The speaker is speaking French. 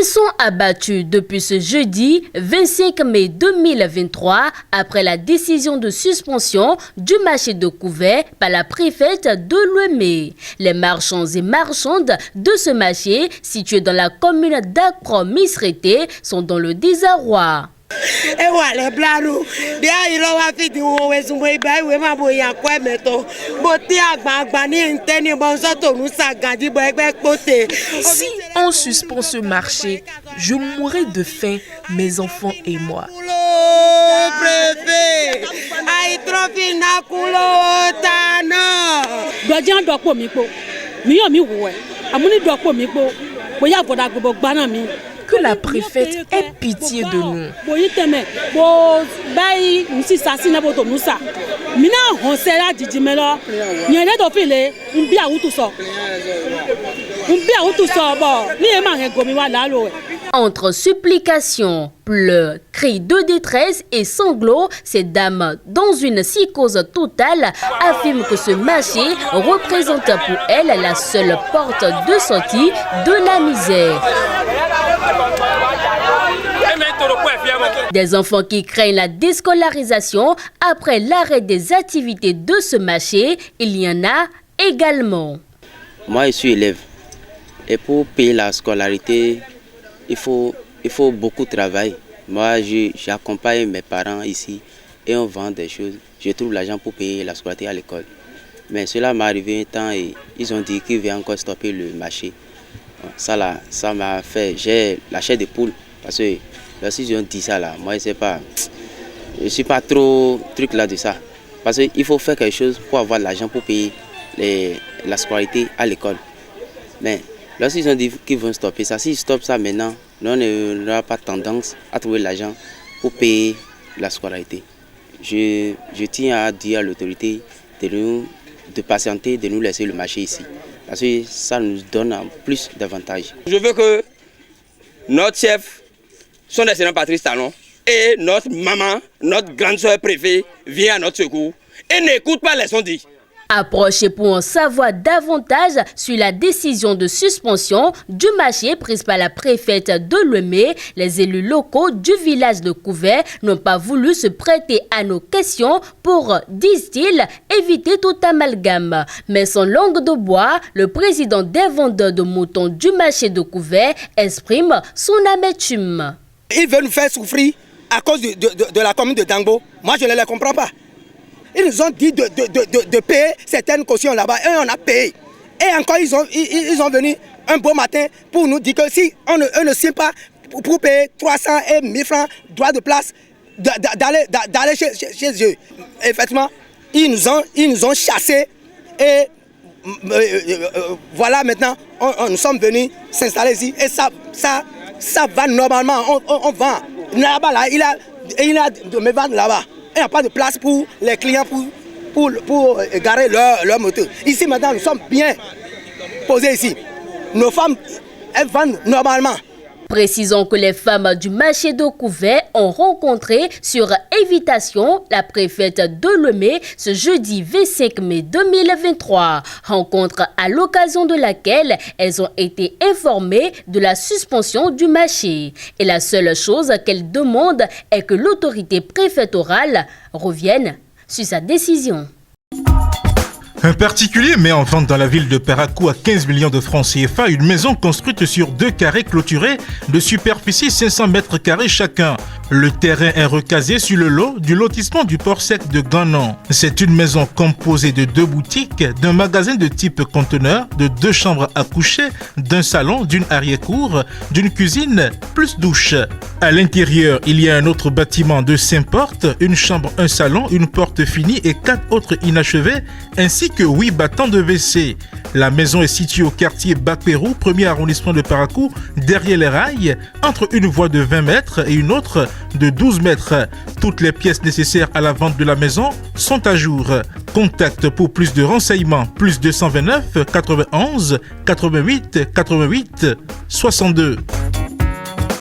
sont abattus depuis ce jeudi 25 mai 2023 après la décision de suspension du marché de Couvert par la préfète de Lomé. Les marchands et marchandes de ce marché, situé dans la commune d'Akpro-Misrété, sont dans le désarroi. Si on suspend ce marché, je mourrai de faim, mes enfants et moi. Que la préfète ait pitié de nous. Entre supplications, pleurs, cris de détresse et sanglots, ces dames, dans une psychose totale, affirment que ce marché représente pour elles la seule porte de sortie de la misère. Des enfants qui craignent la déscolarisation après l'arrêt des activités de ce marché, il y en a également. Moi, je suis élève et pour payer la scolarité, il faut beaucoup de travail. Moi, j'accompagne mes parents ici et on vend des choses. Je trouve l'argent pour payer la scolarité à l'école. Mais cela m'est arrivé un temps et ils ont dit qu'ils viennent encore stopper le marché. Ça m'a fait, j'ai la chair de poule parce que lorsqu'ils ont dit ça là, moi je ne suis pas trop truc là de ça. Parce qu'il faut faire quelque chose pour avoir de l'argent pour payer la scolarité à l'école. Mais lorsqu'ils ont dit qu'ils vont stopper ça, s'ils stoppent ça maintenant, on n'aura pas tendance à trouver l'argent pour payer la scolarité. Je tiens à dire à l'autorité de patienter, de nous laisser le marché ici. Parce que ça nous donne plus d'avantages. Je veux que notre chef, son excellent Patrice Talon, et notre maman, notre grande soeur préfet, viennent à notre secours et n'écoutent pas les sons-dits. Approchez pour en savoir davantage sur la décision de suspension du marché prise par la préfète de Lomé. Les élus locaux du village de Couvert n'ont pas voulu se prêter à nos questions pour, disent-ils, éviter tout amalgame. Mais sans langue de bois, le président des vendeurs de moutons du marché de Couvert exprime son amertume. Ils veulent nous faire souffrir à cause de la commune de Dangbo. Moi, je ne les comprends pas. Ils nous ont dit de payer certaines cautions là-bas et on a payé. Et encore, ils sont venus un beau matin pour nous dire que si on ne signe pas pour payer 300 et 1000 francs droit de place, d'aller chez eux. Effectivement, ils nous ont chassés et voilà maintenant, nous sommes venus s'installer ici et ça va normalement, on vend. Là-bas, là, il a de me vendre là-bas. Il n'y a pas de place pour les clients pour garer leur moto. Ici maintenant, nous sommes bien posés ici. Nos femmes, elles vendent normalement. Précisons que les femmes du marché de Couvert ont rencontré sur invitation la préfète de Lomé ce jeudi 25 mai 2023. Rencontre à l'occasion de laquelle elles ont été informées de la suspension du marché. Et la seule chose qu'elles demandent est que l'autorité préfectorale revienne sur sa décision. Un particulier met en vente dans la ville de Parakou à 15 millions de francs CFA une maison construite sur 2 carrés clôturés de superficie 500 mètres carrés chacun. Le terrain est recasé sur le lot du lotissement du port sec de Ganon. C'est une maison composée de 2 boutiques, d'un magasin de type conteneur, de 2 chambres à coucher, d'un salon, d'une arrière-cour, d'une cuisine, plus douche. À l'intérieur, il y a un autre bâtiment de 5 portes, une chambre, un salon, une porte finie et 4 autres inachevés, ainsi que 8 battants de WC. La maison est située au quartier Bakpérou, 1er arrondissement de Parakou, derrière les rails, entre une voie de 20 mètres et une autre de 12 mètres. Toutes les pièces nécessaires à la vente de la maison sont à jour. Contact pour plus de renseignements, plus 229 91 88 88 62.